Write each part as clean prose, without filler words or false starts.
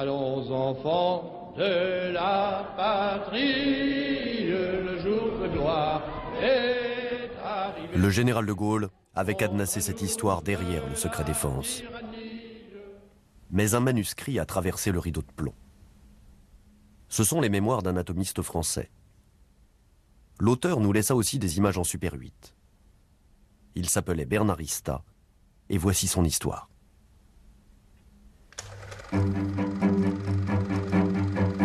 Allons enfants de la patrie, le jour de gloire est arrivé. Le général de Gaulle avait cadenassé cette histoire derrière le secret défense. Mais un manuscrit a traversé le rideau de plomb. Ce sont les mémoires d'un anatomiste français. L'auteur nous laissa aussi des images en Super 8. Il s'appelait Bernard Ista, et voici son histoire.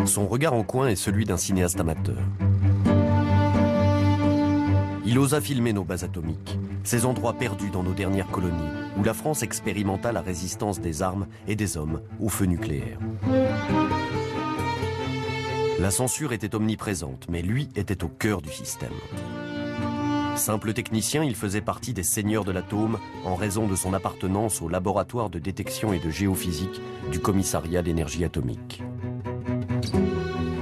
Son regard en coin est celui d'un cinéaste amateur. Il osa filmer nos bases atomiques, ces endroits perdus dans nos dernières colonies, où la France expérimenta la résistance des armes et des hommes au feu nucléaire. La censure était omniprésente, mais lui était au cœur du système. Simple technicien, il faisait partie des seigneurs de l'atome en raison de son appartenance au laboratoire de détection et de géophysique du commissariat d'énergie atomique.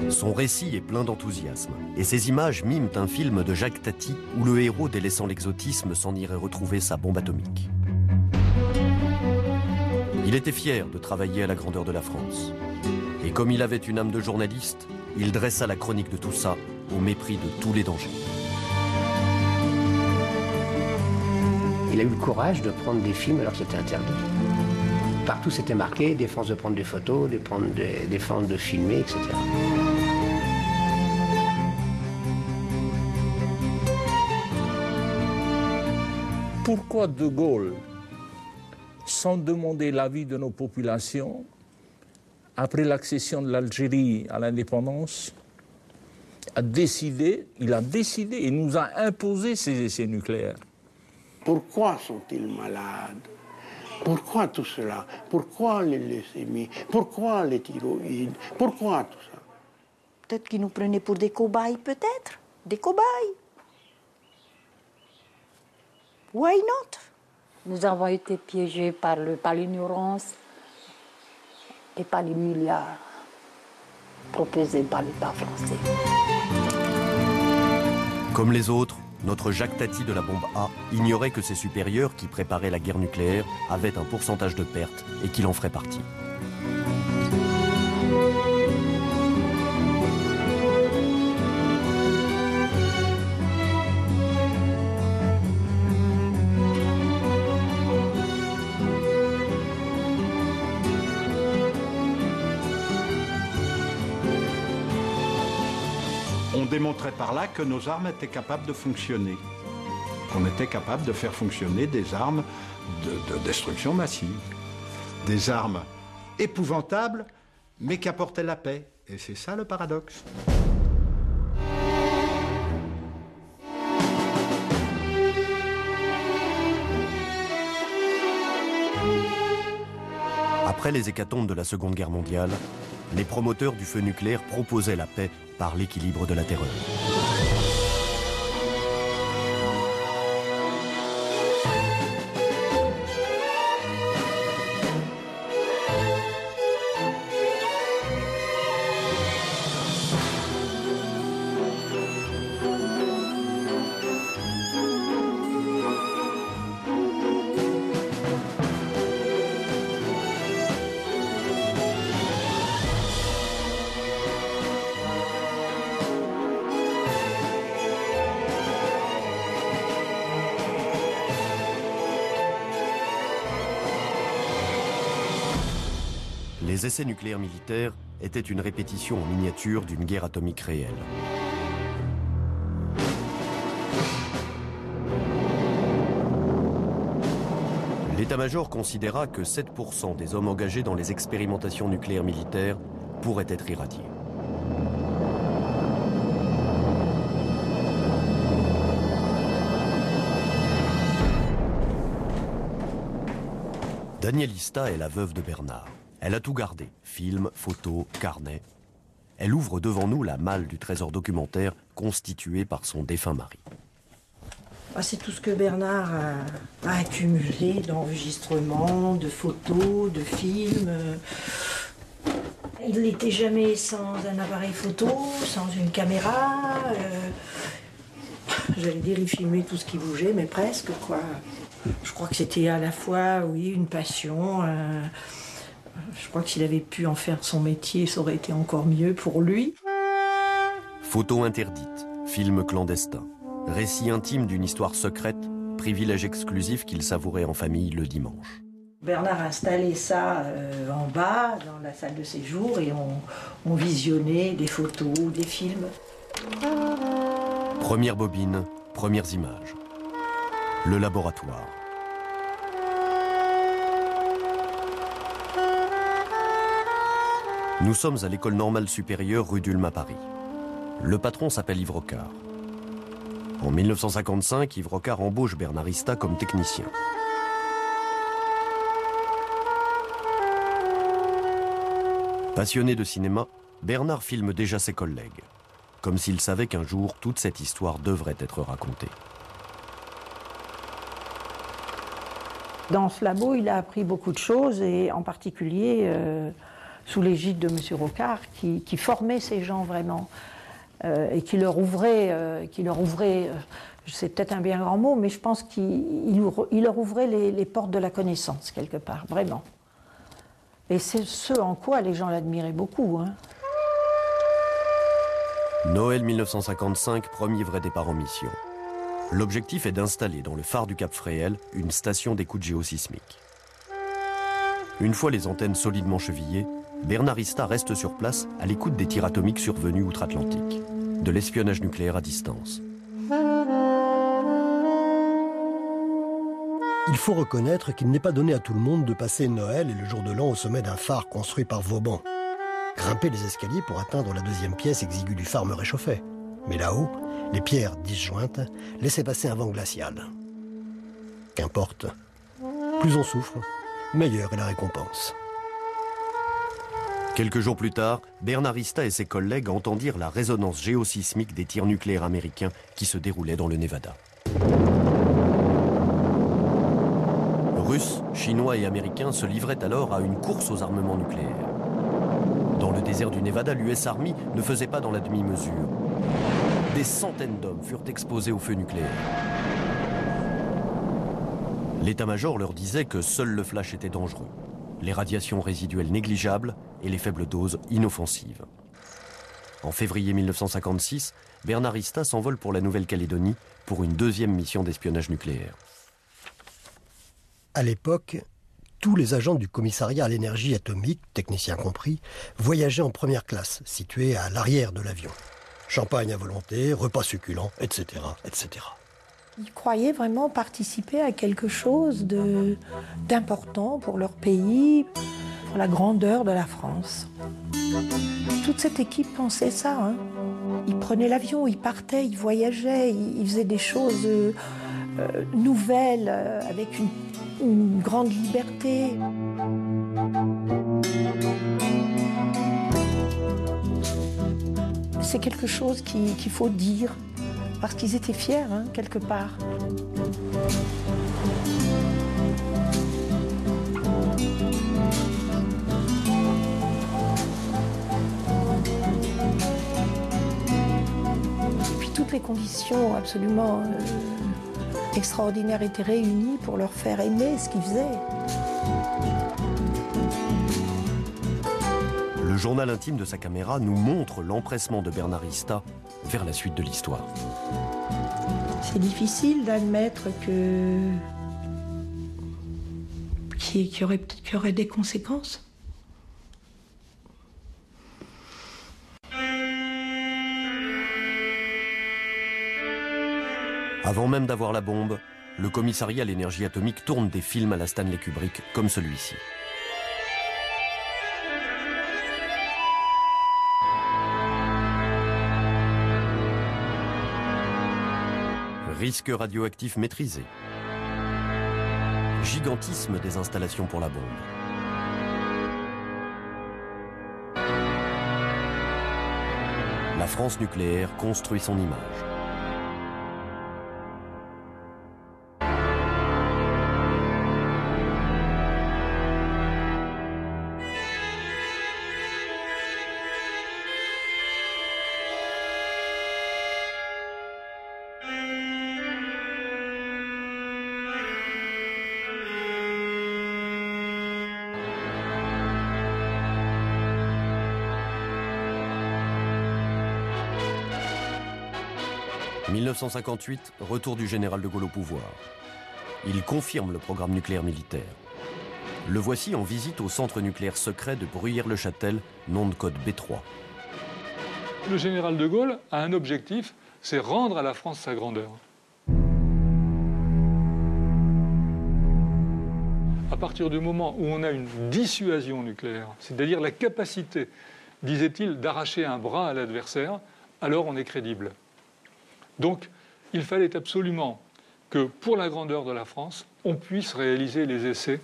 Son récit est plein d'enthousiasme, et ses images miment un film de Jacques Tati où le héros, délaissant l'exotisme, s'en irait retrouver sa bombe atomique. Il était fier de travailler à la grandeur de la France. Et comme il avait une âme de journaliste, il dressa la chronique de tout ça, au mépris de tous les dangers. Il a eu le courage de prendre des films alors que c'était interdit. Partout c'était marqué, défense de prendre des photos, défense de filmer, etc. Pourquoi De Gaulle, sans demander l'avis de nos populations, après l'accession de l'Algérie à l'indépendance, il a décidé, il nous a imposé ces essais nucléaires. Pourquoi sont-ils malades? Pourquoi tout cela? Pourquoi les leucémies? Pourquoi les thyroïdes? Pourquoi tout ça? Peut-être qu'ils nous prenaient pour des cobayes, peut-être. Des cobayes. Why not? Nous avons été piégés par l'ignorance et par les milliards proposés par l'État français. Comme les autres, notre Jacques Tati de la bombe A ignorait que ses supérieurs qui préparaient la guerre nucléaire avaient un pourcentage de pertes et qu'il en ferait partie. On démontrait par là que nos armes étaient capables de fonctionner, qu'on était capable de faire fonctionner des armes de destruction massive, des armes épouvantables, mais qui apportaient la paix. Et c'est ça le paradoxe. Après les hécatombes de la Seconde Guerre mondiale, les promoteurs du feu nucléaire proposaient la paix par l'équilibre de la terreur. Les essais nucléaires militaires étaient une répétition en miniature d'une guerre atomique réelle. L'état-major considéra que 7% des hommes engagés dans les expérimentations nucléaires militaires pourraient être irradiés. Danielle Ista est la veuve de Bernard. Elle a tout gardé, films, photos, carnets. Elle ouvre devant nous la malle du trésor documentaire constitué par son défunt mari. C'est tout ce que Bernard a accumulé d'enregistrements, de photos, de films. Il n'était jamais sans un appareil photo, sans une caméra. J'allais dire, il filmait tout ce qui bougeait, mais presque, quoi. Je crois que c'était à la fois, oui, une passion, Je crois que s'il avait pu en faire son métier, ça aurait été encore mieux pour lui. Photos interdites, films clandestins, récits intimes d'une histoire secrète, privilège exclusif qu'il savourait en famille le dimanche. Bernard installait ça en bas, dans la salle de séjour, et on visionnait des photos, des films. Première bobine, premières images. Le laboratoire. Nous sommes à l'école normale supérieure rue d'Ulm à Paris. Le patron s'appelle Yves Rocard. En 1955, Yves Rocard embauche Bernard Rista comme technicien. Passionné de cinéma, Bernard filme déjà ses collègues, comme s'il savait qu'un jour, toute cette histoire devrait être racontée. Dans ce labo, il a appris beaucoup de choses, et en particulier sous l'égide de M. Rocard, qui formait ces gens vraiment, et qui leur ouvrait, c'est peut-être un bien grand mot, mais je pense qu'il leur ouvrait les portes de la connaissance, quelque part, vraiment. Et c'est ce en quoi les gens l'admiraient beaucoup. Hein. Noël 1955, premier vrai départ en mission. L'objectif est d'installer dans le phare du Cap Fréhel une station d'écoute géosismique. Une fois les antennes solidement chevillées, Bernard Rista reste sur place à l'écoute des tirs atomiques survenus outre-Atlantique, de l'espionnage nucléaire à distance. Il faut reconnaître qu'il n'est pas donné à tout le monde de passer Noël et le jour de l'an au sommet d'un phare construit par Vauban. Grimper les escaliers pour atteindre la deuxième pièce exiguë du phare me réchauffait. Mais là-haut, les pierres disjointes laissaient passer un vent glacial. Qu'importe. Plus on souffre, meilleure est la récompense. Quelques jours plus tard, Bernard Rista et ses collègues entendirent la résonance géosismique des tirs nucléaires américains qui se déroulaient dans le Nevada. Russes, Chinois et Américains se livraient alors à une course aux armements nucléaires. Dans le désert du Nevada, l'US Army ne faisait pas dans la demi-mesure. Des centaines d'hommes furent exposés au feu nucléaire. L'état-major leur disait que seul le flash était dangereux, les radiations résiduelles négligeables et les faibles doses inoffensives. En février 1956, Bernard Rista s'envole pour la Nouvelle-Calédonie pour une deuxième mission d'espionnage nucléaire. À l'époque, tous les agents du commissariat à l'énergie atomique, techniciens compris, voyageaient en première classe, située à l'arrière de l'avion. Champagne à volonté, repas succulents, etc., etc. Ils croyaient vraiment participer à quelque chose d'important pour leur pays, pour la grandeur de la France. Toute cette équipe pensait ça. Hein. Ils prenaient l'avion, ils partaient, ils voyageaient, ils faisaient des choses nouvelles, avec une grande liberté. C'est quelque chose qu'il faut dire, parce qu'ils étaient fiers, hein, quelque part. Et puis toutes les conditions absolument extraordinaires étaient réunies pour leur faire aimer ce qu'ils faisaient. Le journal intime de sa caméra nous montre l'empressement de Bernard Rista vers la suite de l'histoire. C'est difficile d'admettre qu'il y aurait des conséquences. Avant même d'avoir la bombe, le commissariat à l'énergie atomique tourne des films à la Stanley Kubrick comme celui-ci. Risque radioactif maîtrisé. Gigantisme des installations pour la bombe. La France nucléaire construit son image. 1958, retour du général de Gaulle au pouvoir. Il confirme le programme nucléaire militaire. Le voici en visite au centre nucléaire secret de Bruyères-le-Châtel, nom de code B3. Le général de Gaulle a un objectif, c'est rendre à la France sa grandeur. À partir du moment où on a une dissuasion nucléaire, c'est-à-dire la capacité, disait-il, d'arracher un bras à l'adversaire, alors on est crédible. Donc, il fallait absolument que, pour la grandeur de la France, on puisse réaliser les essais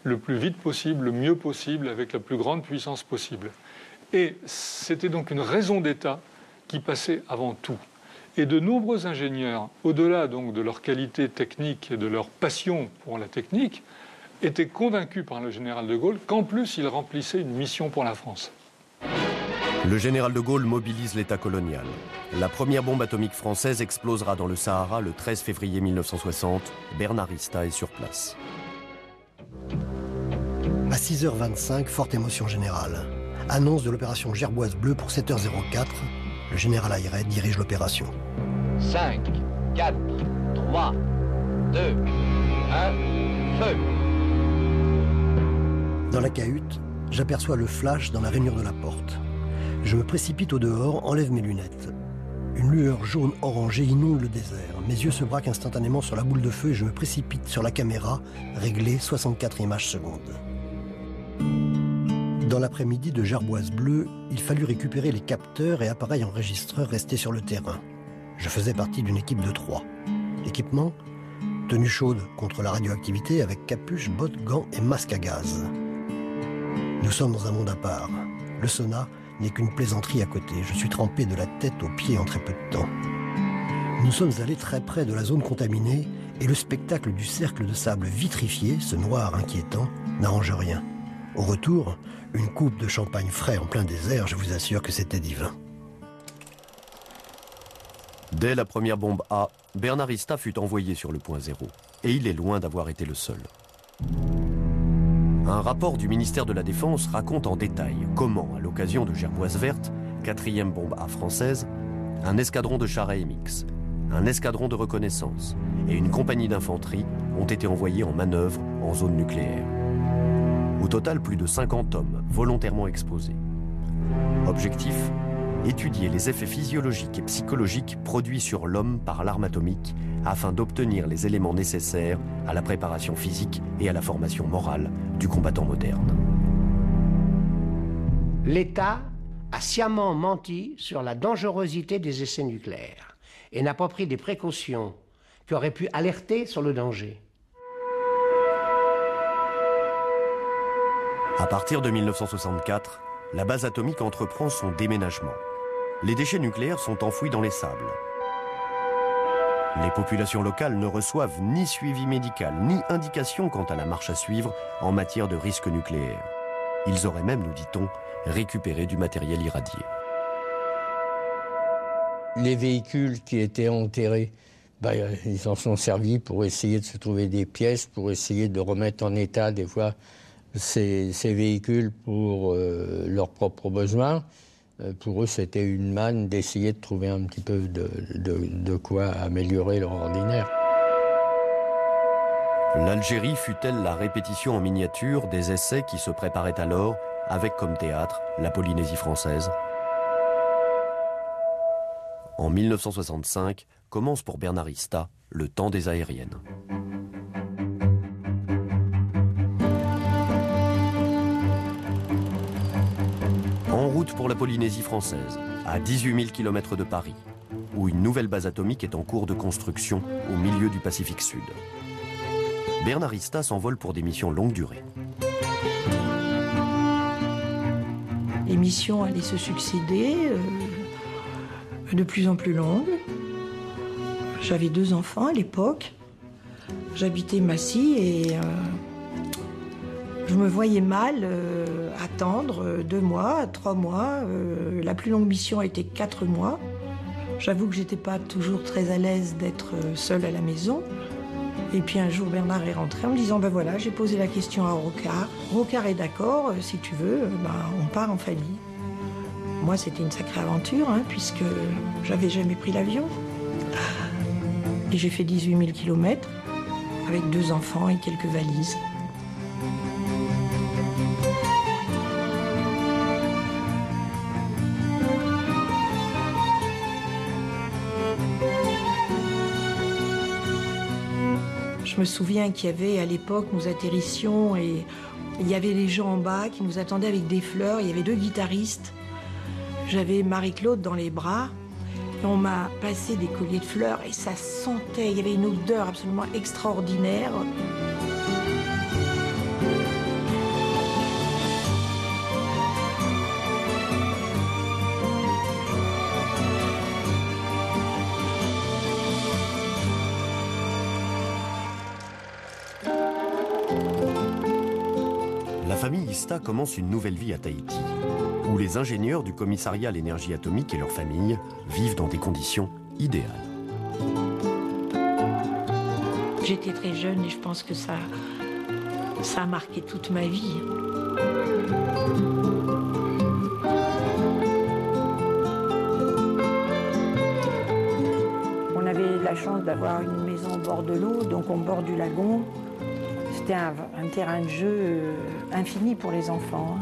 le plus vite possible, le mieux possible, avec la plus grande puissance possible. Et c'était donc une raison d'État qui passait avant tout. Et de nombreux ingénieurs, au-delà donc de leur qualité technique et de leur passion pour la technique, étaient convaincus par le général de Gaulle qu'en plus il remplissait une mission pour la France. Le général de Gaulle mobilise l'État colonial. La première bombe atomique française explosera dans le Sahara le 13 février 1960. Bernard Ista est sur place. À 6h25, forte émotion générale. Annonce de l'opération Gerboise Bleue pour 7h04. Le général Ayret dirige l'opération. 5, 4, 3, 2, 1, feu. Dans la cahute, j'aperçois le flash dans la rainure de la porte. Je me précipite au dehors, enlève mes lunettes. Une lueur jaune orangée inonde le désert. Mes yeux se braquent instantanément sur la boule de feu et je me précipite sur la caméra, réglée 64 images secondes. Dans l'après-midi de Gerboise Bleue, il fallut récupérer les capteurs et appareils enregistreurs restés sur le terrain. Je faisais partie d'une équipe de 3. Équipement, tenue chaude contre la radioactivité avec capuche, bottes, gants et masque à gaz. Nous sommes dans un monde à part. Le sauna n'est qu'une plaisanterie à côté. Je suis trempé de la tête aux pieds en très peu de temps. Nous sommes allés très près de la zone contaminée et le spectacle du cercle de sable vitrifié, ce noir inquiétant, n'arrange rien. Au retour, une coupe de champagne frais en plein désert, je vous assure que c'était divin. Dès la première bombe A, Bernard Ista fut envoyé sur le point zéro. Et il est loin d'avoir été le seul. Un rapport du ministère de la Défense raconte en détail comment, à l'occasion de Gerboise Verte, 4e bombe A française, un escadron de chars AMX, un escadron de reconnaissance et une compagnie d'infanterie ont été envoyés en manœuvre en zone nucléaire. Au total, plus de 50 hommes volontairement exposés. Objectif : étudier les effets physiologiques et psychologiques produits sur l'homme par l'arme atomique afin d'obtenir les éléments nécessaires à la préparation physique et à la formation morale du combattant moderne. L'État a sciemment menti sur la dangerosité des essais nucléaires et n'a pas pris des précautions qui auraient pu alerter sur le danger. À partir de 1964, la base atomique entreprend son déménagement. Les déchets nucléaires sont enfouis dans les sables. Les populations locales ne reçoivent ni suivi médical, ni indication quant à la marche à suivre en matière de risque nucléaire. Ils auraient même, nous dit-on, récupéré du matériel irradié. Les véhicules qui étaient enterrés, ils en sont servis pour essayer de se trouver des pièces, pour essayer de remettre en état des fois ces véhicules pour leurs propres besoins. Pour eux, c'était une manne d'essayer de trouver un petit peu de quoi améliorer leur ordinaire. L'Algérie fut-elle la répétition en miniature des essais qui se préparaient alors, avec comme théâtre la Polynésie française? En 1965, commence pour Bernard Ista le temps des aériennes. En route pour la Polynésie française, à 18 000 km de Paris, où une nouvelle base atomique est en cours de construction au milieu du Pacifique Sud. Bernard Ista s'envole pour des missions longue durée. Les missions allaient se succéder, de plus en plus longues. J'avais 2 enfants à l'époque. J'habitais Massy et je me voyais mal attendre 2 mois, 3 mois. La plus longue mission a été 4 mois. J'avoue que j'étais pas toujours très à l'aise d'être seule à la maison. Et puis un jour, Bernard est rentré en me disant, voilà, j'ai posé la question à Rocard. Rocard est d'accord, si tu veux, on part en famille. Moi, c'était une sacrée aventure, puisque j'avais jamais pris l'avion. Et j'ai fait 18 000 kilomètres avec 2 enfants et quelques valises. Je me souviens qu'il y avait, à l'époque, nous atterrissions et il y avait des gens en bas qui nous attendaient avec des fleurs. Il y avait 2 guitaristes. J'avais Marie-Claude dans les bras. Et on m'a passé des colliers de fleurs et ça sentait, il y avait une odeur absolument extraordinaire. La famille Ista commence une nouvelle vie à Tahiti, où les ingénieurs du commissariat à l'énergie atomique et leurs familles vivent dans des conditions idéales. J'étais très jeune et je pense que ça a marqué toute ma vie. On avait la chance d'avoir une maison au bord de l'eau, donc au bord du lagon. C'était un terrain de jeu infini pour les enfants.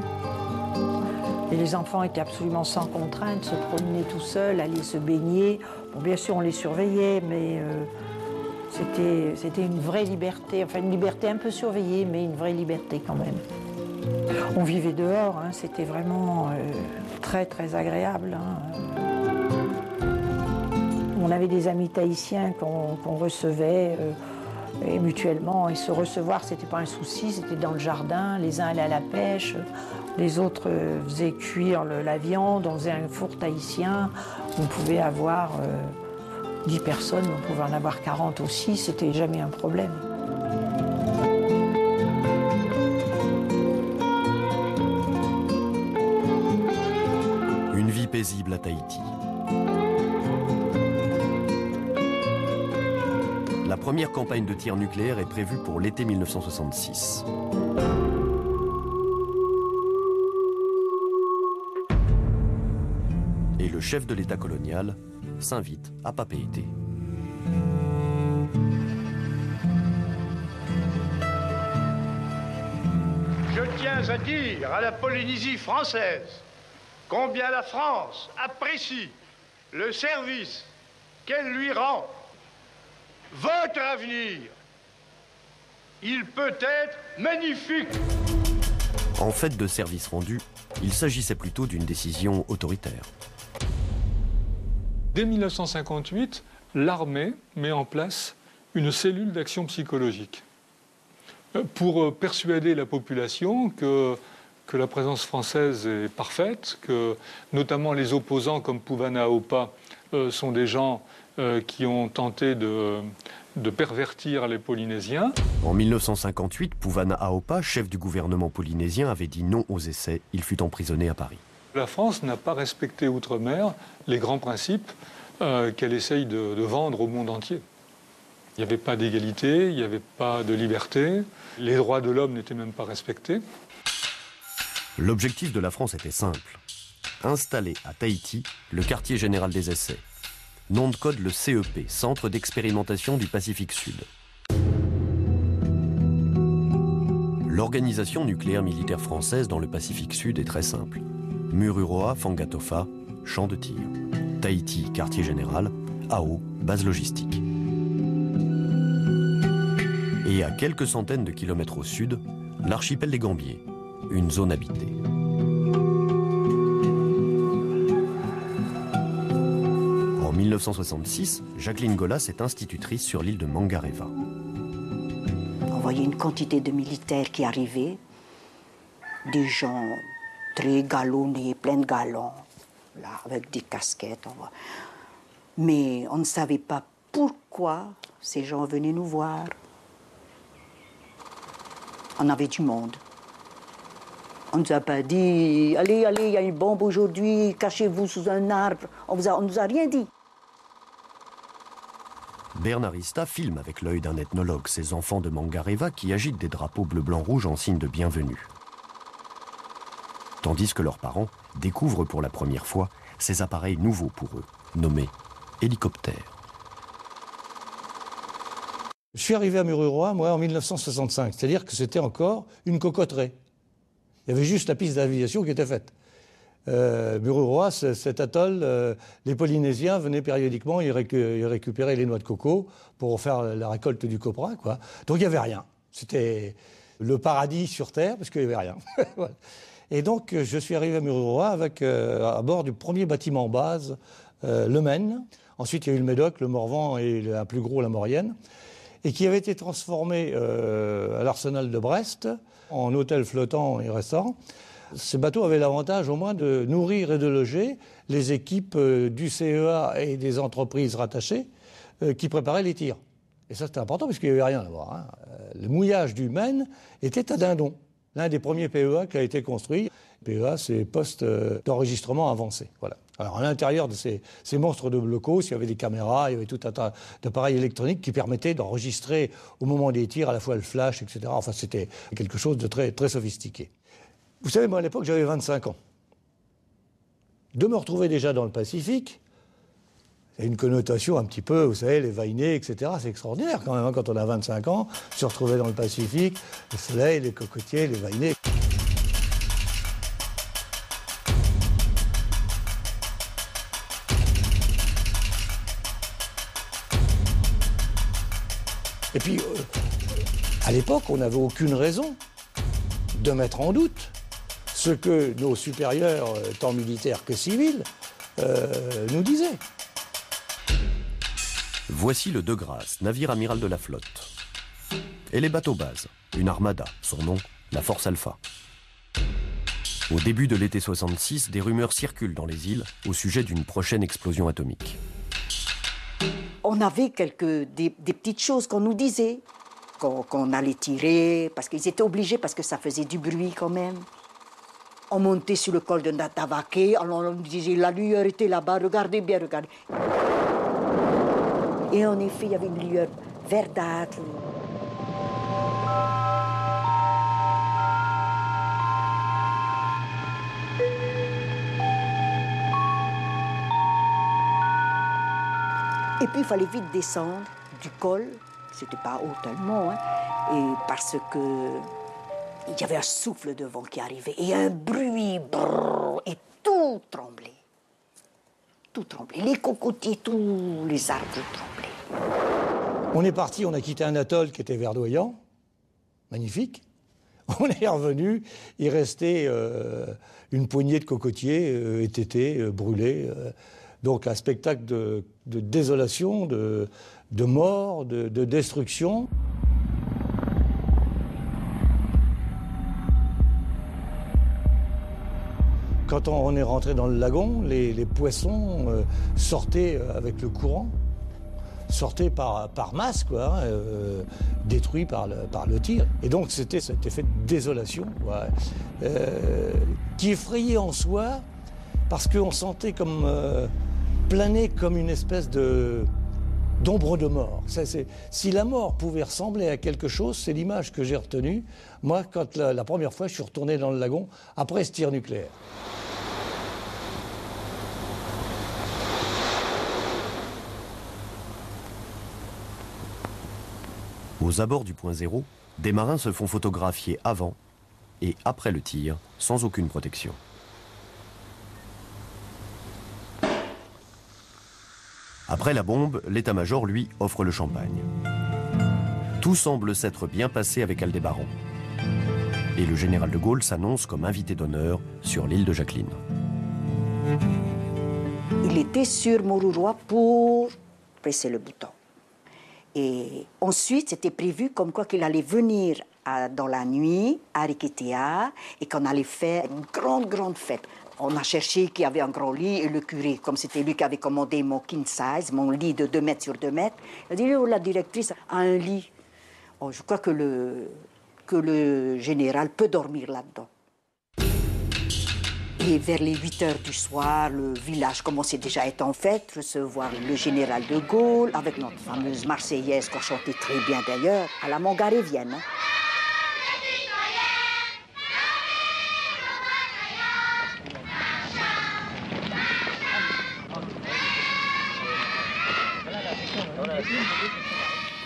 Et les enfants étaient absolument sans contrainte, se promenaient tout seuls, allaient se baigner. Bon, bien sûr, on les surveillait, mais c'était une vraie liberté, enfin une liberté un peu surveillée, mais une vraie liberté quand même. On vivait dehors, hein, c'était vraiment très très agréable. Hein. On avait des amis tahitiens qu'on recevait et mutuellement, et se recevoir, c'était pas un souci, c'était dans le jardin, les uns allaient à la pêche. Les autres faisaient cuire la viande, on faisait un four tahitien. On pouvait avoir 10 personnes, on pouvait en avoir 40 aussi, c'était jamais un problème. Une vie paisible à Tahiti. La première campagne de tir nucléaire est prévue pour l'été 1966. Et le chef de l'État colonial s'invite à Papeete. Je tiens à dire à la Polynésie française combien la France apprécie le service qu'elle lui rend. Votre avenir, il peut être magnifique. En fait de service rendu, il s'agissait plutôt d'une décision autoritaire. Dès 1958, l'armée met en place une cellule d'action psychologique pour persuader la population que la présence française est parfaite, que notamment les opposants comme Puvana Aopa sont des gens qui ont tenté de pervertir les Polynésiens. En 1958, Puvana Aopa, chef du gouvernement polynésien, avait dit non aux essais. Il fut emprisonné à Paris. La France n'a pas respecté outre-mer les grands principes qu'elle essaye de vendre au monde entier. Il n'y avait pas d'égalité, il n'y avait pas de liberté, les droits de l'homme n'étaient même pas respectés. L'objectif de la France était simple. Installer à Tahiti le quartier général des essais. Nom de code le CEP, Centre d'expérimentation du Pacifique Sud. L'organisation nucléaire militaire française dans le Pacifique Sud est très simple. Mururoa, Fangatofa, champ de tir. Tahiti, quartier général. Ao, base logistique. Et à quelques centaines de kilomètres au sud, l'archipel des Gambiers, une zone habitée. En 1966, Jacqueline Golas est institutrice sur l'île de Mangareva. On voyait une quantité de militaires qui arrivaient, des gens très galonnés, pleins de galons, là, avec des casquettes. Mais on ne savait pas pourquoi ces gens venaient nous voir. On avait du monde. On ne nous a pas dit « Allez, allez, il y a une bombe aujourd'hui, cachez-vous sous un arbre ». On ne nous a rien dit. Bernard Ista filme avec l'œil d'un ethnologue ces enfants de Mangareva qui agitent des drapeaux bleu-blanc-rouge en signe de bienvenue. Tandis que leurs parents découvrent pour la première fois ces appareils nouveaux pour eux, nommés hélicoptères. Je suis arrivé à Mururoa, moi, en 1965, c'est-à-dire que c'était encore une cocoterie. Il y avait juste la piste d'aviation qui était faite. Mururoa, cet atoll, les Polynésiens venaient périodiquement y récupérer les noix de coco pour faire la récolte du copra, quoi. Donc il n'y avait rien. C'était le paradis sur Terre, parce qu'il n'y avait rien. Et donc je suis arrivé à Mururoa à bord du premier bâtiment base, le Maine. Ensuite il y a eu le Médoc, le Morvan et un plus gros, la Maurienne, et qui avait été transformé à l'arsenal de Brest en hôtel flottant et restaurant. Ces bateaux avaient l'avantage au moins de nourrir et de loger les équipes du CEA et des entreprises rattachées qui préparaient les tirs. Et ça c'était important parce qu'il n'y avait rien à voir, hein. Le mouillage du Maine était à Dindon, l'un des premiers PEA qui a été construit. PEA, c'est poste d'enregistrement avancé. Voilà. Alors à l'intérieur de ces monstres de blocos, il y avait des caméras, il y avait tout un tas d'appareils électroniques qui permettaient d'enregistrer au moment des tirs à la fois le flash, etc. Enfin, c'était quelque chose de très, très sophistiqué. Vous savez, moi à l'époque, j'avais 25 ans. De me retrouver déjà dans le Pacifique, il y a une connotation un petit peu, vous savez, les vainés, etc. C'est extraordinaire quand même, hein, quand on a 25 ans, se retrouver dans le Pacifique, le soleil, les cocotiers, les vainés. Et puis, à l'époque, on n'avait aucune raison de mettre en doute ce que nos supérieurs, tant militaires que civils, nous disaient. Voici le De Grasse, navire amiral de la flotte. Et les bateaux bases, une armada, son nom, la Force Alpha. Au début de l'été 66, des rumeurs circulent dans les îles au sujet d'une prochaine explosion atomique. On avait des petites choses qu'on nous disait, qu'on allait tirer, parce qu'ils étaient obligés, parce que ça faisait du bruit quand même. On montait sur le col de Natavake, alors on nous disait, la lueur était là-bas, regardez bien, regardez. Et en effet, il y avait une lueur verdâtre. Et puis, il fallait vite descendre du col. C'était pas haut tellement, hein, et parce que il y avait un souffle de vent qui arrivait et un bruit, brrr, et tout tremblait. Tout tremblait. Les cocotiers, tous les arbres tremblaient. On est parti, on a quitté un atoll qui était verdoyant, magnifique. On est revenu, il restait une poignée de cocotiers étêtés, brûlés. Donc un spectacle de désolation, de mort, de destruction. Quand on est rentré dans le lagon, les poissons sortaient avec le courant, sortaient par masse, quoi, détruits par le tir. Et donc c'était cet effet de désolation, ouais, qui effrayait en soi, parce qu'on sentait comme planer comme une espèce d'ombre de mort. Si la mort pouvait ressembler à quelque chose, c'est l'image que j'ai retenue. Moi, quand la première fois, je suis retourné dans le lagon après ce tir nucléaire. Aux abords du point zéro, des marins se font photographier avant et après le tir, sans aucune protection. Après la bombe, l'état-major, lui, offre le champagne. Tout semble s'être bien passé avec Aldébaran. Et le général de Gaulle s'annonce comme invité d'honneur sur l'île de Jacqueline. Il était sur Mururoa pour presser le bouton. Et ensuite, c'était prévu comme quoi qu'il allait venir dans la nuit à Rikitea et qu'on allait faire une grande fête. On a cherché qui avait un grand lit et le curé, comme c'était lui qui avait commandé mon king size, mon lit de 2 mètres sur 2 mètres, il a dit, oh, la directrice a un lit. Oh, je crois que le général peut dormir là-dedans. Et vers les 8 heures du soir, le village commençait déjà à être en fête, recevoir le général de Gaulle, avec notre fameuse Marseillaise qu'on chantait très bien d'ailleurs, à la mongarévienne. Hein.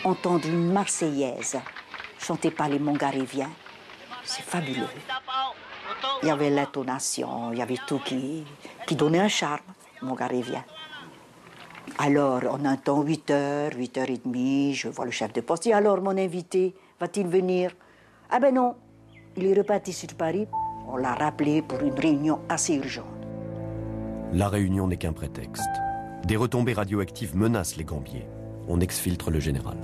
entendre une Marseillaise chantée par les Montgaréviens, c'est fabuleux. Il y avait l'intonation, il y avait tout qui donnait un charme mongarévien. Alors, on entend 8h, 8h30, je vois le chef de poste. Et alors, mon invité, va-t-il venir? Ah ben non, il est reparti sur Paris. On l'a rappelé pour une réunion assez urgente. La réunion n'est qu'un prétexte. Des retombées radioactives menacent les Gambiers. On exfiltre le général.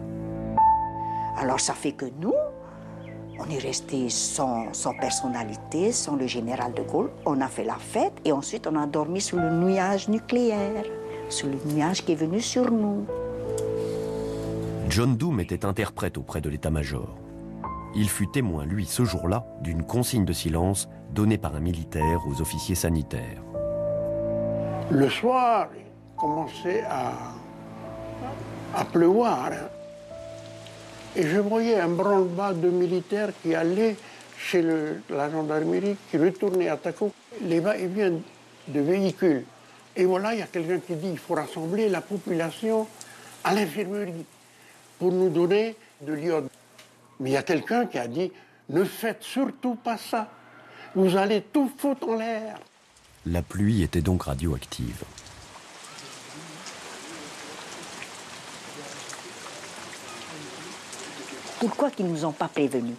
Alors, ça fait que nous, on est resté sans personnalité, sans le général de Gaulle. On a fait la fête et ensuite on a dormi sous le nuage nucléaire, sous le nuage qui est venu sur nous. John Doom était interprète auprès de l'état-major. Il fut témoin, lui, ce jour-là, d'une consigne de silence donnée par un militaire aux officiers sanitaires. Le soir, il commençait à pleuvoir. Et je voyais un branle-bas de militaires qui allaient chez la gendarmerie, qui retournaient à Taco, les va-et-vient de véhicules. Et voilà, il y a quelqu'un qui dit qu'il faut rassembler la population à l'infirmerie pour nous donner de l'iode. Mais il y a quelqu'un qui a dit « Ne faites surtout pas ça, vous allez tout foutre en l'air ». La pluie était donc radioactive. Pourquoi qu'ils ne nous ont pas prévenus?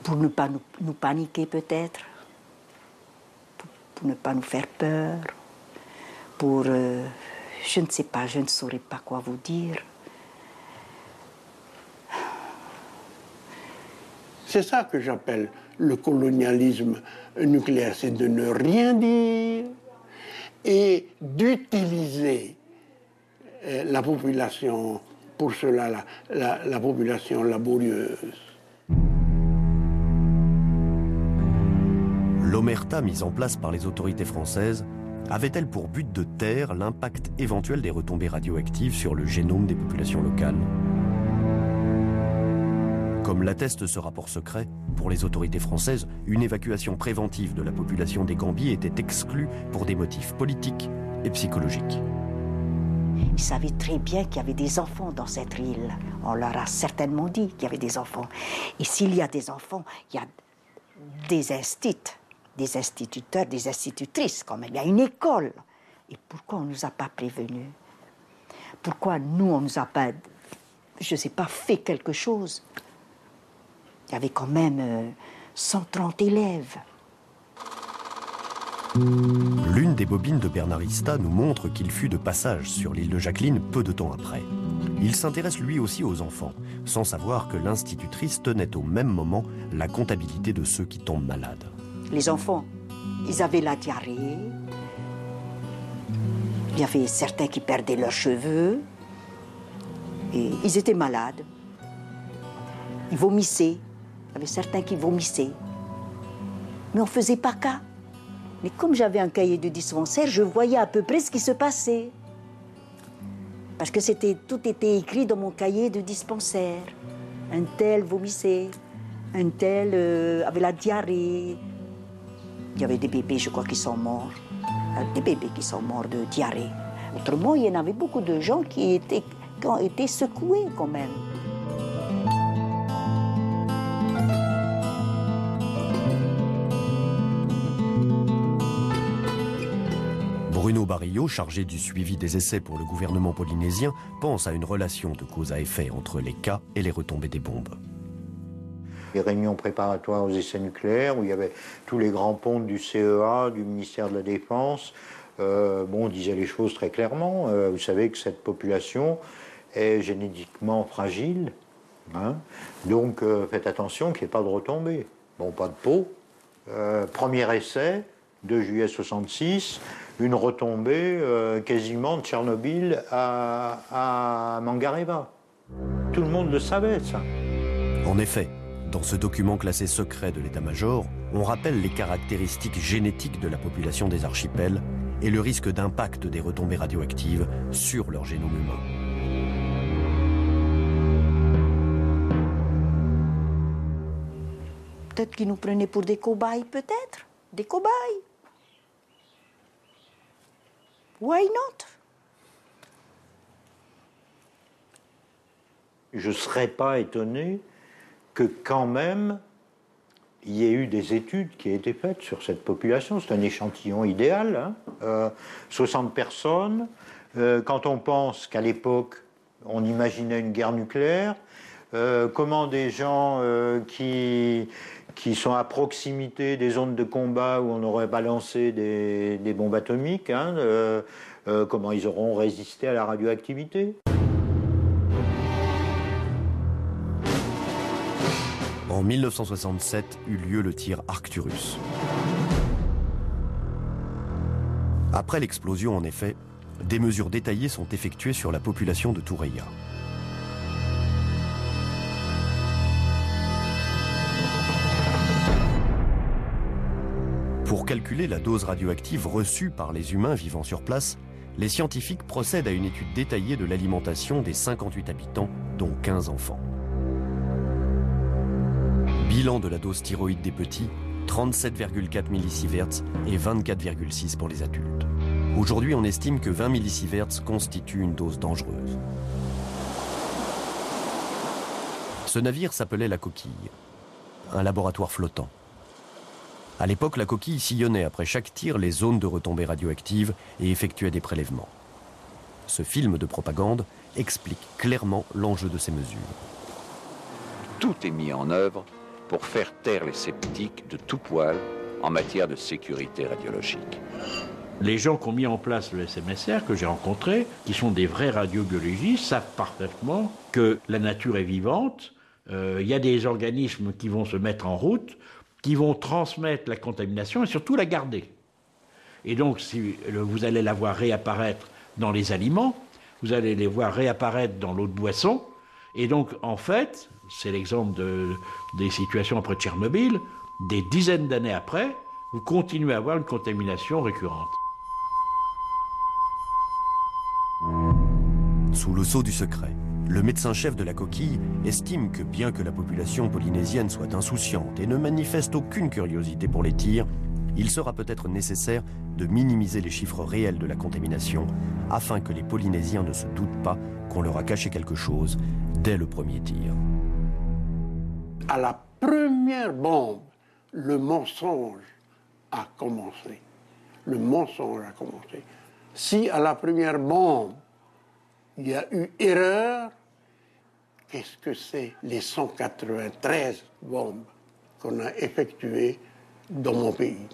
Pour ne pas nous paniquer peut-être, pour ne pas nous faire peur, pour... je ne sais pas, je ne saurais pas quoi vous dire. C'est ça que j'appelle le colonialisme nucléaire, c'est de ne rien dire et d'utiliser la population, pour cela, la population laborieuse. L'omerta mise en place par les autorités françaises avait-elle pour but de taire l'impact éventuel des retombées radioactives sur le génome des populations locales? Comme l'atteste ce rapport secret, pour les autorités françaises, une évacuation préventive de la population des Gambiers était exclue pour des motifs politiques et psychologiques. Ils savaient très bien qu'il y avait des enfants dans cette île. On leur a certainement dit qu'il y avait des enfants. Et s'il y a des enfants, il y a des instituteurs, des institutrices quand même. Il y a une école. Et pourquoi on ne nous a pas prévenus? Pourquoi nous, on ne nous a pas, je ne sais pas, fait quelque chose? Il y avait quand même 130 élèves. L'une des bobines de Bernardista nous montre qu'il fut de passage sur l'île de Jacqueline peu de temps après. Il s'intéresse lui aussi aux enfants, sans savoir que l'institutrice tenait au même moment la comptabilité de ceux qui tombent malades. Les enfants, ils avaient la diarrhée. Il y avait certains qui perdaient leurs cheveux. Et ils étaient malades. Ils vomissaient. Il y avait certains qui vomissaient. Mais on ne faisait pas cas. Mais comme j'avais un cahier de dispensaire, je voyais à peu près ce qui se passait. Parce que tout était écrit dans mon cahier de dispensaire. Un tel vomissait, un tel avait la diarrhée. Il y avait des bébés, je crois, qui sont morts. Des bébés qui sont morts de diarrhée. Autrement, il y en avait beaucoup de gens qui ont été secoués quand même. Bruno Barillot, chargé du suivi des essais pour le gouvernement polynésien, pense à une relation de cause à effet entre les cas et les retombées des bombes. Les réunions préparatoires aux essais nucléaires, où il y avait tous les grands pontes du CEA, du ministère de la Défense, on disait les choses très clairement. Vous savez que cette population est génétiquement fragile, hein, donc faites attention qu'il n'y ait pas de retombées. Bon, pas de peau. Premier essai, 2 juillet 66, une retombée quasiment de Tchernobyl à Mangareva. Tout le monde le savait, ça. En effet, dans ce document classé secret de l'état-major, on rappelle les caractéristiques génétiques de la population des archipels et le risque d'impact des retombées radioactives sur leur génome humain. Peut-être qu'ils nous prenaient pour des cobayes, peut-être. Des cobayes. Why not? Je ne serais pas étonné que quand même il y ait eu des études qui aient été faites sur cette population. C'est un échantillon idéal, hein. 60 personnes. Quand on pense qu'à l'époque, on imaginait une guerre nucléaire, comment des gens qui sont à proximité des zones de combat où on aurait balancé des bombes atomiques, hein, comment ils auront résisté à la radioactivité. En 1967 eut lieu le tir Arcturus. Après l'explosion, en effet, des mesures détaillées sont effectuées sur la population de Tureia. Pour calculer la dose radioactive reçue par les humains vivant sur place, les scientifiques procèdent à une étude détaillée de l'alimentation des 58 habitants, dont 15 enfants. Bilan de la dose thyroïde des petits, 37,4 millisieverts et 24,6 pour les adultes. Aujourd'hui, on estime que 20 millisieverts constitue une dose dangereuse. Ce navire s'appelait la Coquille, un laboratoire flottant. À l'époque, la Coquille sillonnait après chaque tir les zones de retombées radioactives et effectuait des prélèvements. Ce film de propagande explique clairement l'enjeu de ces mesures. Tout est mis en œuvre pour faire taire les sceptiques de tout poil en matière de sécurité radiologique. Les gens qui ont mis en place le SMSR, que j'ai rencontrés, qui sont des vrais radiobiologistes, savent parfaitement que la nature est vivante, il y a des organismes qui vont se mettre en route, qui vont transmettre la contamination et surtout la garder. Et donc, si vous allez la voir réapparaître dans les aliments, vous allez les voir réapparaître dans l'eau de boisson, et donc, en fait, c'est l'exemple des situations après Tchernobyl, des dizaines d'années après, vous continuez à avoir une contamination récurrente. Sous le sceau du secret, le médecin-chef de la Coquille estime que bien que la population polynésienne soit insouciante et ne manifeste aucune curiosité pour les tirs, il sera peut-être nécessaire de minimiser les chiffres réels de la contamination afin que les Polynésiens ne se doutent pas qu'on leur a caché quelque chose dès le premier tir. À la première bombe, le mensonge a commencé. Le mensonge a commencé. Si à la première bombe, il y a eu erreur, qu'est-ce que c'est les 193 bombes qu'on a effectuées dans mon pays?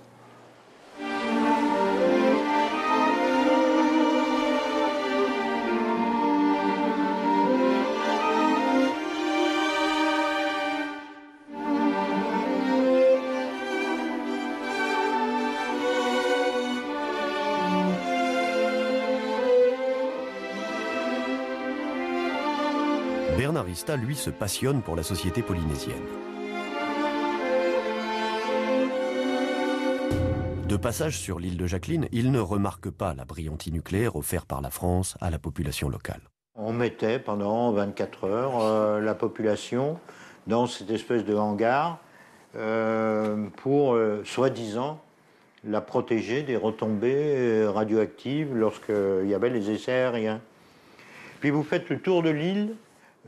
Bernard Rista, lui, se passionne pour la société polynésienne. De passage sur l'île de Jacqueline, il ne remarque pas la brillantie nucléaire offerte par la France à la population locale. On mettait pendant 24 heures la population dans cette espèce de hangar pour, soi-disant, la protéger des retombées radioactives lorsqu'il y avait les essais aériens. Puis vous faites le tour de l'île,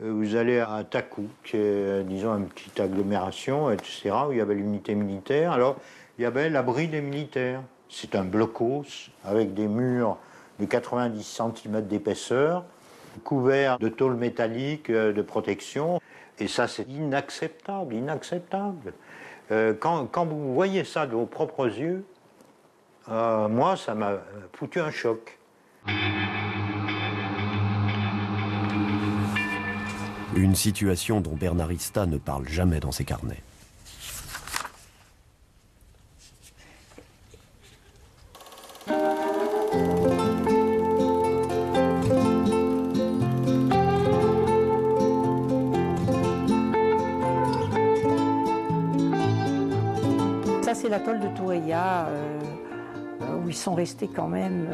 vous allez à Taku, qui est, disons, une petite agglomération, etc., où il y avait l'unité militaire. Alors, il y avait l'abri des militaires. C'est un blocos avec des murs de 90 cm d'épaisseur, couverts de tôle métallique de protection. Et ça, c'est inacceptable, inacceptable. Quand vous voyez ça de vos propres yeux, moi, ça m'a foutu un choc. Une situation dont Bernard Rista ne parle jamais dans ses carnets. Ça, c'est l'atoll de Tureia, où ils sont restés quand même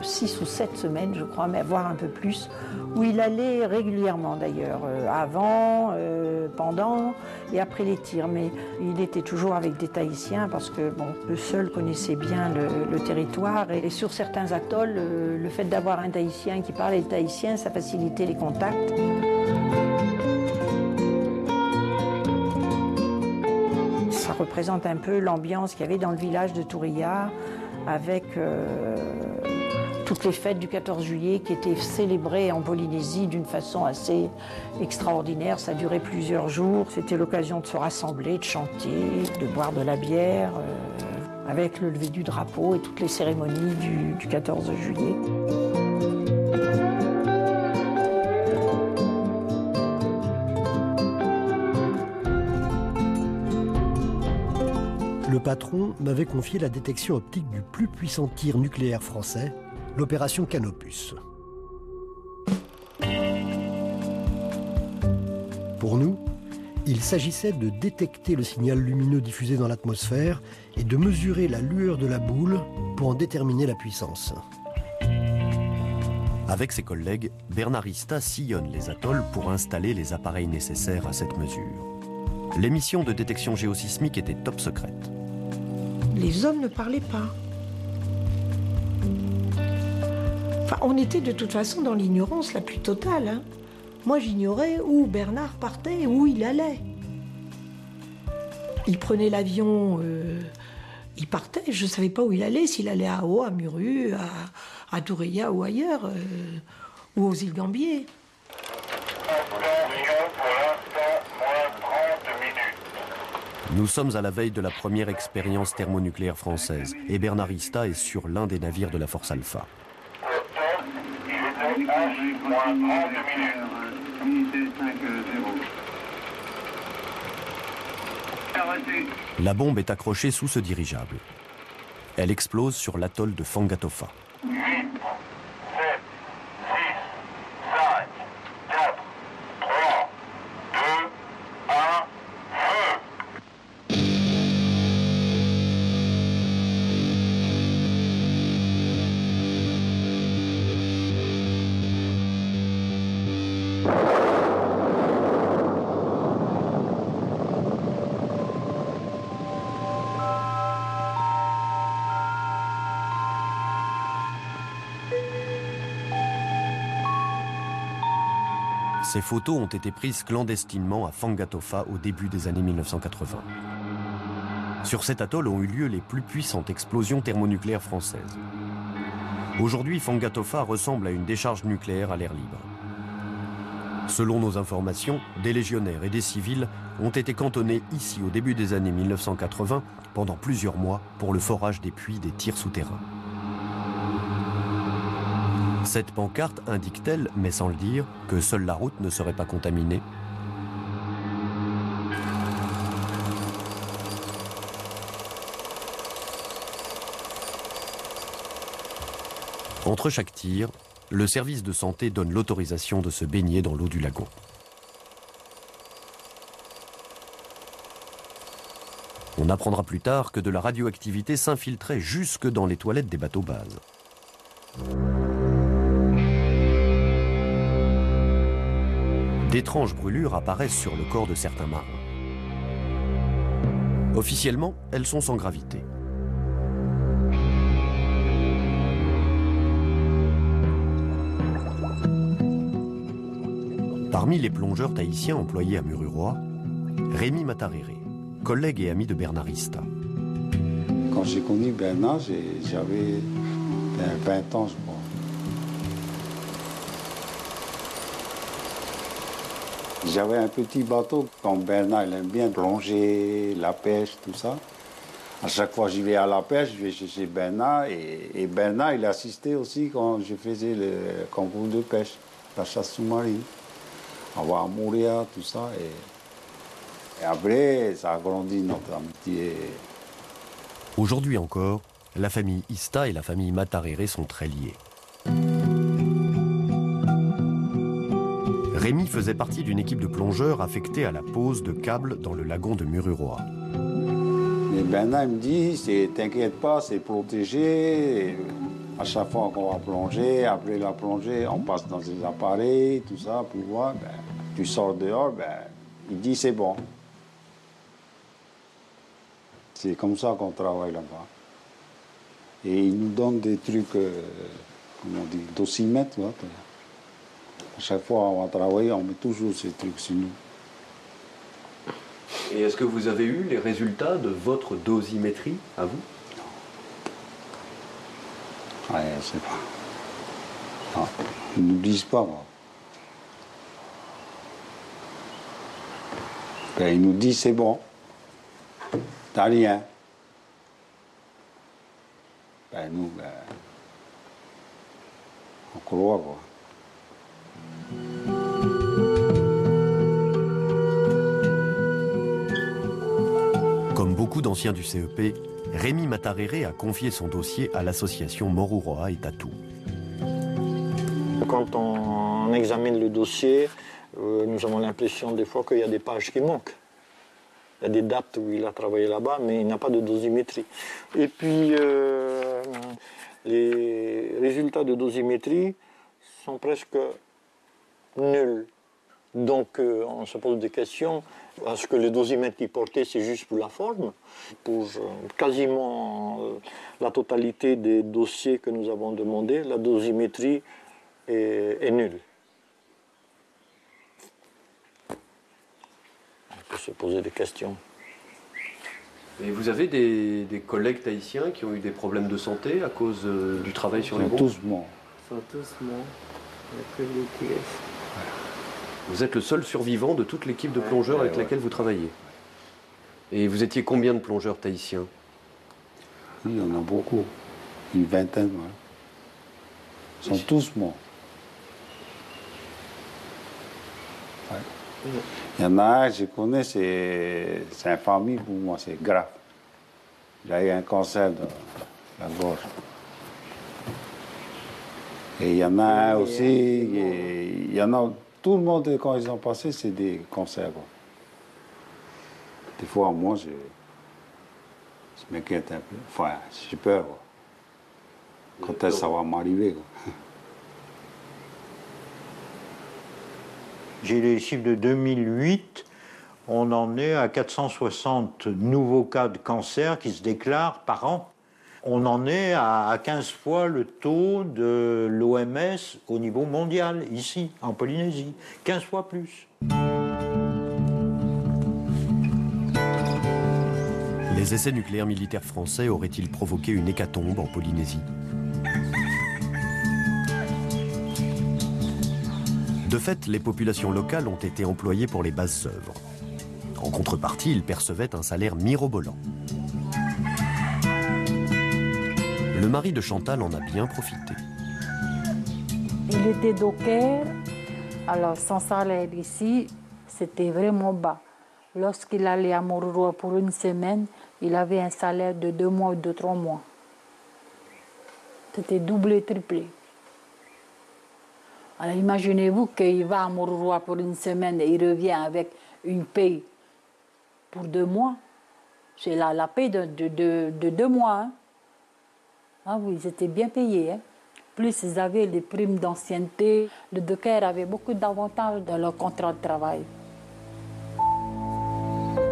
6 ou 7 semaines, je crois, mais voire un peu plus, où il allait régulièrement d'ailleurs, avant, pendant et après les tirs. Mais il était toujours avec des Tahitiens parce que bon, le seul connaissait bien le territoire. Et sur certains atolls, le fait d'avoir un Tahitien qui parlait tahitien, ça facilitait les contacts. Ça représente un peu l'ambiance qu'il y avait dans le village de Tourilla, avec toutes les fêtes du 14 juillet qui étaient célébrées en Polynésie d'une façon assez extraordinaire. Ça durait plusieurs jours. C'était l'occasion de se rassembler, de chanter, de boire de la bière, avec le lever du drapeau et toutes les cérémonies du 14 juillet. Le patron m'avait confié la détection optique du plus puissant tir nucléaire français, l'opération Canopus. Pour nous, il s'agissait de détecter le signal lumineux diffusé dans l'atmosphère et de mesurer la lueur de la boule pour en déterminer la puissance. Avec ses collègues, Bernard Ista sillonne les atolls pour installer les appareils nécessaires à cette mesure. Les missions de détection géosismique étaient top secrètes. Les hommes ne parlaient pas. Enfin, on était de toute façon dans l'ignorance la plus totale. Hein. Moi, j'ignorais où Bernard partait, où il allait. Il prenait l'avion, il partait, je ne savais pas où il allait, s'il allait à Haut, à Muru, à Tourilla ou ailleurs, ou aux îles Gambier. Nous sommes à la veille de la première expérience thermonucléaire française et Bernard Ista est sur l'un des navires de la Force Alpha. La bombe est accrochée sous ce dirigeable. Elle explose sur l'atoll de Fangatofa. 8, 7, 6, 5, 4, 3, 2, 1, feu! Ces photos ont été prises clandestinement à Fangatofa au début des années 1980. Sur cet atoll ont eu lieu les plus puissantes explosions thermonucléaires françaises. Aujourd'hui, Fangatofa ressemble à une décharge nucléaire à l'air libre. Selon nos informations, des légionnaires et des civils ont été cantonnés ici au début des années 1980 pendant plusieurs mois pour le forage des puits des tirs souterrains. Cette pancarte indique-t-elle, mais sans le dire, que seule la route ne serait pas contaminée? Entre chaque tir, le service de santé donne l'autorisation de se baigner dans l'eau du lagon. On apprendra plus tard que de la radioactivité s'infiltrait jusque dans les toilettes des bateaux bases. D'étranges brûlures apparaissent sur le corps de certains marins. Officiellement, elles sont sans gravité. Parmi les plongeurs tahitiens employés à Mururoa, Rémi Matarere, collègue et ami de Bernard Ista. Quand j'ai connu Bernard, j'avais 20 ans, je crois. J'avais un petit bateau, quand Bernard il aime bien plonger, la pêche, tout ça. À chaque fois que j'y vais à la pêche, je vais chercher Bernard. Et Bernard, il assistait aussi quand je faisais le concours de pêche, la chasse sous-marine. On va à Montréal, tout ça. Et après, ça a grandi notre amitié. Aujourd'hui encore, la famille Ista et la famille Matarere sont très liées. Rémi faisait partie d'une équipe de plongeurs affectés à la pose de câbles dans le lagon de Mururoa. Mais Bernard me dit, t'inquiète pas, c'est protégé. Et à chaque fois qu'on va plonger, après la plongée, on passe dans des appareils, tout ça, pour voir. Ben, tu sors dehors, ben, il dit c'est bon. C'est comme ça qu'on travaille là-bas. Et il nous donne des trucs, comment on dit, dosimètres. À chaque fois qu'on va travailler, on met toujours ces trucs sur nous. Et est-ce que vous avez eu les résultats de votre dosimétrie à vous? Ouais, je sais pas. Non, ils ne nous disent pas, moi. Ben, ils nous disent c'est bon. T'as rien. Ben nous, ben, on croit, quoi. Comme beaucoup d'anciens du CEP, Rémi Mataréré a confié son dossier à l'association Moruroa et Tatou. Quand on examine le dossier, nous avons l'impression des fois qu'il y a des pages qui manquent. Il y a des dates où il a travaillé là-bas, mais il n'a pas de dosimétrie. Et puis, les résultats de dosimétrie sont presque nuls. Donc, on se pose des questions. Est-ce que le dosimètre qu'il portait, c'est juste pour la forme? Pour quasiment la totalité des dossiers que nous avons demandés, la dosimétrie est nulle. On peut se poser des questions. Et vous avez des collègues tahitiens qui ont eu des problèmes de santé à cause du travail sur les bombes? Tous morts. Ils sont tous morts. Il n'y a que les pièces. Vous êtes le seul survivant de toute l'équipe de plongeurs avec laquelle vous travaillez. Et vous étiez combien de plongeurs tahitiens? Il y en a beaucoup. Une vingtaine, ouais. Ils sont tous morts. Ouais. Il y en a un, je connais, c'est une famille pour moi, c'est grave. Il a eu un cancer de la gorge. Et il y en a un aussi, il y en a, tout le monde, quand ils ont passé, c'est des cancers. Quoi. Des fois, moi, je m'inquiète un peu. Enfin, j'ai peur. Quoi. Quand est-ce que ça va m'arriver? J'ai les chiffres de 2008, on en est à 460 nouveaux cas de cancer qui se déclarent par an. On en est à 15 fois le taux de l'OMS au niveau mondial, ici, en Polynésie. 15 fois plus. Les essais nucléaires militaires français auraient-ils provoqué une hécatombe en Polynésie? De fait, les populations locales ont été employées pour les basses œuvres. En contrepartie, ils percevaient un salaire mirobolant. Le mari de Chantal en a bien profité. Il était docker, alors son salaire ici, c'était vraiment bas. Lorsqu'il allait à Moruroa pour une semaine, il avait un salaire de 2 mois ou de 3 mois. C'était doublé, triplé. Alors imaginez-vous qu'il va à Moruroa pour une semaine et il revient avec une paye pour 2 mois. C'est la paye de 2 mois. Hein. Ah oui, ils étaient bien payés. Hein. Plus ils avaient les primes d'ancienneté. Le docker avait beaucoup d'avantages dans leur contrat de travail.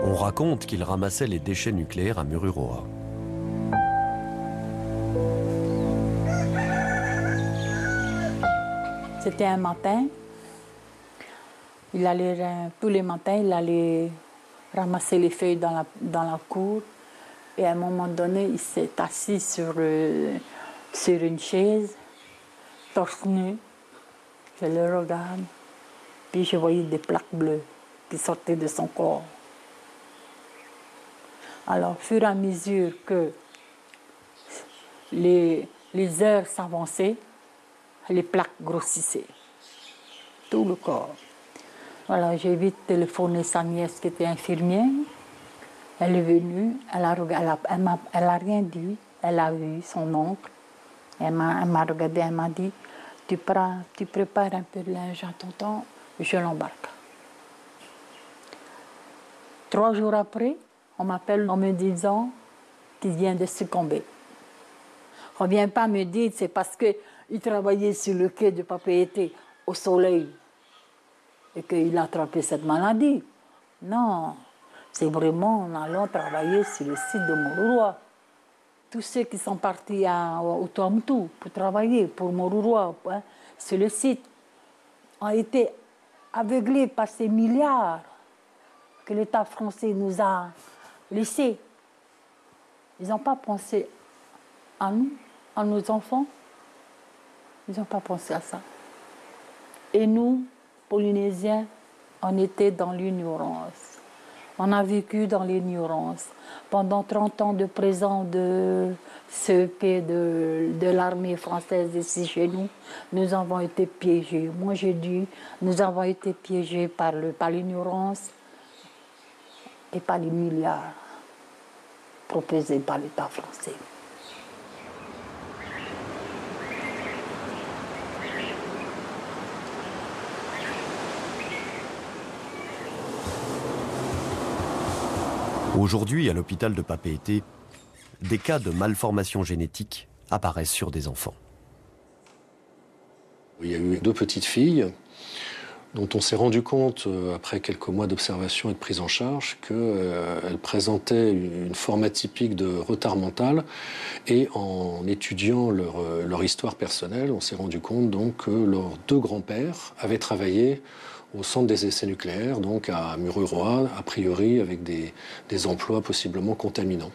On raconte qu'il ramassait les déchets nucléaires à Mururoa. C'était un matin. Il allait, tous les matins, il allait ramasser les feuilles dans la cour. Et à un moment donné, il s'est assis sur une chaise, torse nu. Je le regarde. Puis je voyais des plaques bleues qui sortaient de son corps. Alors, au fur et à mesure que les heures s'avançaient, les plaques grossissaient, tout le corps. Voilà, j'ai vite téléphoné sa nièce qui était infirmière. Elle est venue, elle a rien dit. Elle a vu son oncle. Elle m'a regardé, elle m'a dit, tu prépares un peu de linge à tonton, je l'embarque. 3 jours après, On m'appelle en me disant qu'il vient de succomber. On ne vient pas me dire c'est parce qu'il travaillait sur le quai de Papeete au soleil et qu'il a attrapé cette maladie. Non, c'est vraiment en allant travailler sur le site de Moruroa. Tous ceux qui sont partis au Tuamotu pour travailler pour Moruroa, hein, sur le site, ont été aveuglés par ces milliards que l'État français nous a laissés. Ils n'ont pas pensé à nous, à nos enfants. Ils n'ont pas pensé à ça. Et nous, Polynésiens, on était dans l'ignorance. On a vécu dans l'ignorance. Pendant 30 ans de présence de CEP, de l'armée française ici chez nous, nous avons été piégés. Moi, j'ai dit, nous avons été piégés par l'ignorance et par les milliards proposés par l'État français. Aujourd'hui, à l'hôpital de Papeete, des cas de malformation génétique apparaissent sur des enfants. Il y a eu 2 petites filles dont on s'est rendu compte, après quelques mois d'observation et de prise en charge, qu'elles présentaient une forme atypique de retard mental. Et en étudiant leur histoire personnelle, on s'est rendu compte donc, que leurs 2 grands-pères avaient travaillé au centre des essais nucléaires, donc à Mururoa, a priori avec des emplois possiblement contaminants.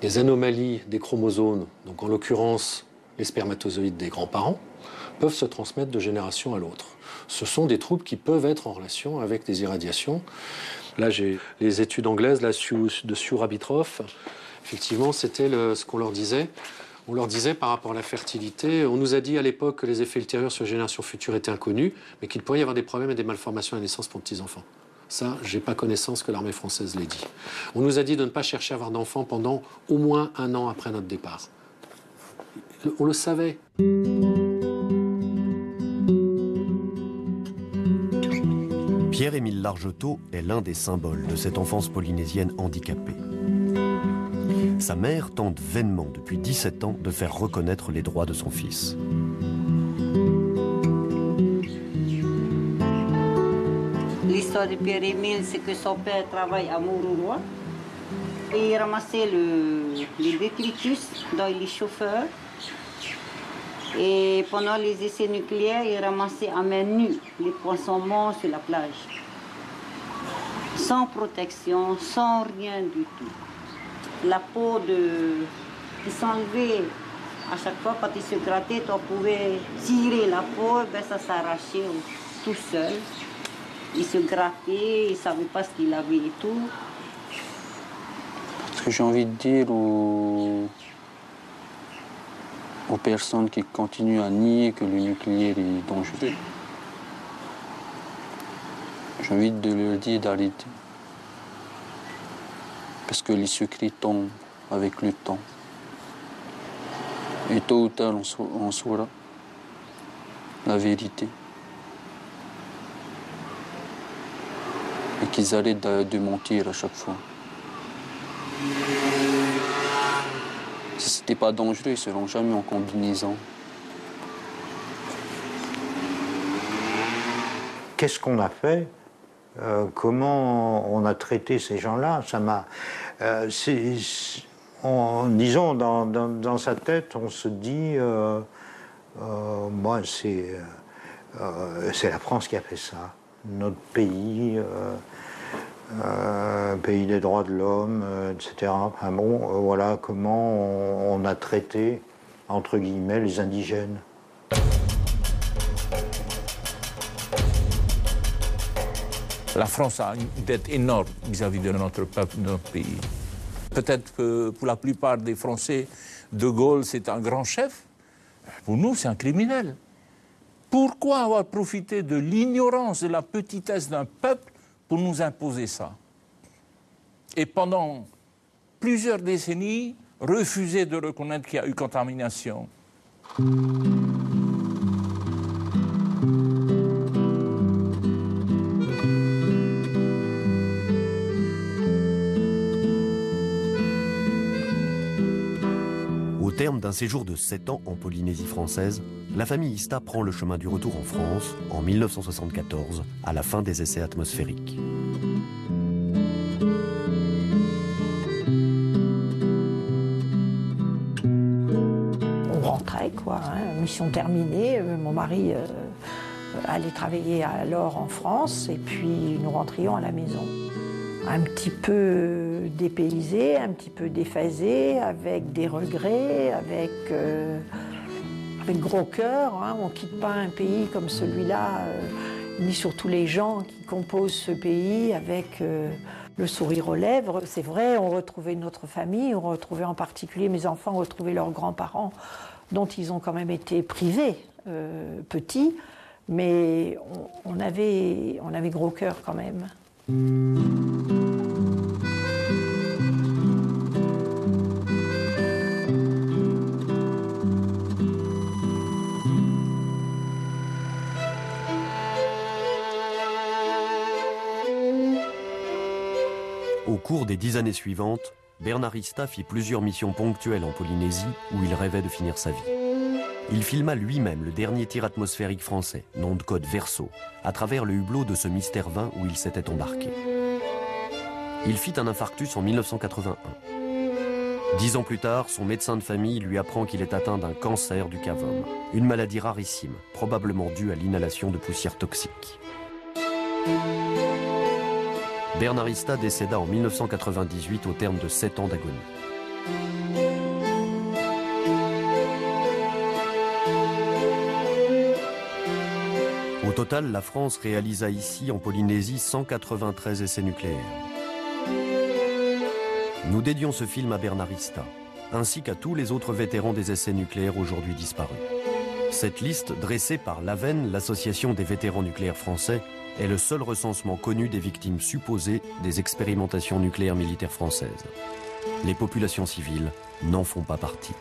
Les anomalies des chromosomes, donc en l'occurrence les spermatozoïdes des grands-parents, peuvent se transmettre de génération à l'autre. Ce sont des troubles qui peuvent être en relation avec des irradiations. Là, j'ai les études anglaises de Sue Rabitroff. Effectivement, c'était ce qu'on leur disait. On leur disait par rapport à la fertilité, on nous a dit à l'époque que les effets ultérieurs sur les générations futures étaient inconnus, mais qu'il pourrait y avoir des problèmes et des malformations à la naissance pour petits-enfants. Ça, je n'ai pas connaissance que l'armée française l'ait dit. On nous a dit de ne pas chercher à avoir d'enfants pendant au moins 1 an après notre départ. On le savait. Pierre-Émile Largetot est l'un des symboles de cette enfance polynésienne handicapée. Sa mère tente vainement depuis 17 ans de faire reconnaître les droits de son fils. L'histoire de Pierre-Émile, c'est que son père travaille à Mururoa et il ramassait les détritus dont il est chauffeur. Et pendant les essais nucléaires, il ramassait à main nue les poissons morts sur la plage. Sans protection, sans rien du tout. La peau qui s'enlevait à chaque fois quand il se grattait, on pouvait tirer la peau, ben ça s'arrachait tout seul. Il se grattait, il ne savait pas ce qu'il avait et tout. Ce que j'ai envie de dire aux personnes qui continuent à nier que le nucléaire est dangereux, j'ai envie de leur dire d'arrêter. Parce que les secrets tombent avec le temps. Et tôt ou tard, on saura la vérité. Et qu'ils arrêtent de mentir à chaque fois. Si ce n'était pas dangereux, ils ne seront jamais en combinaison. Qu'est-ce qu'on a fait? Comment on a traité ces gens-là? Ça m'a... disons, dans sa tête, on se dit... moi, c'est la France qui a fait ça. Notre pays... pays des droits de l'homme, etc. Enfin bon, voilà comment on a traité, entre guillemets, les indigènes. La France a une dette énorme vis-à-vis de notre peuple, de notre pays. Peut-être que pour la plupart des Français, De Gaulle, c'est un grand chef. Pour nous, c'est un criminel. Pourquoi avoir profité de l'ignorance, de la petitesse d'un peuple pour nous imposer ça? Et pendant plusieurs décennies, refuser de reconnaître qu'il y a eu contamination. d'un séjour de 7 ans en Polynésie française, la famille Ista prend le chemin du retour en France en 1974, à la fin des essais atmosphériques. On rentrait, quoi, hein, mission terminée. Mon mari allait travailler alors en France et puis nous rentrions à la maison. Un petit peu dépaysé, un petit peu déphasé, avec des regrets, avec gros cœur. Hein. On ne quitte pas un pays comme celui-là, ni surtout les gens qui composent ce pays avec le sourire aux lèvres. C'est vrai, on retrouvait notre famille, on retrouvait en particulier mes enfants, retrouvaient leurs grands-parents, dont ils ont quand même été privés petits, mais on avait gros cœur quand même. Au cours des 10 années suivantes, Bernard Ista fit plusieurs missions ponctuelles en Polynésie où il rêvait de finir sa vie. Il filma lui-même le dernier tir atmosphérique français, nom de code Verseau, à travers le hublot de ce Mystère 20 où il s'était embarqué. Il fit un infarctus en 1981. 10 ans plus tard, son médecin de famille lui apprend qu'il est atteint d'un cancer du cavum, une maladie rarissime, probablement due à l'inhalation de poussières toxiques. Bernard Ista décéda en 1998 au terme de 7 ans d'agonie. Au total, la France réalisa ici, en Polynésie, 193 essais nucléaires. Nous dédions ce film à Bernard Ista, ainsi qu'à tous les autres vétérans des essais nucléaires aujourd'hui disparus. Cette liste, dressée par l'AVEN, l'Association des vétérans nucléaires français, est le seul recensement connu des victimes supposées des expérimentations nucléaires militaires françaises. Les populations civiles n'en font pas partie.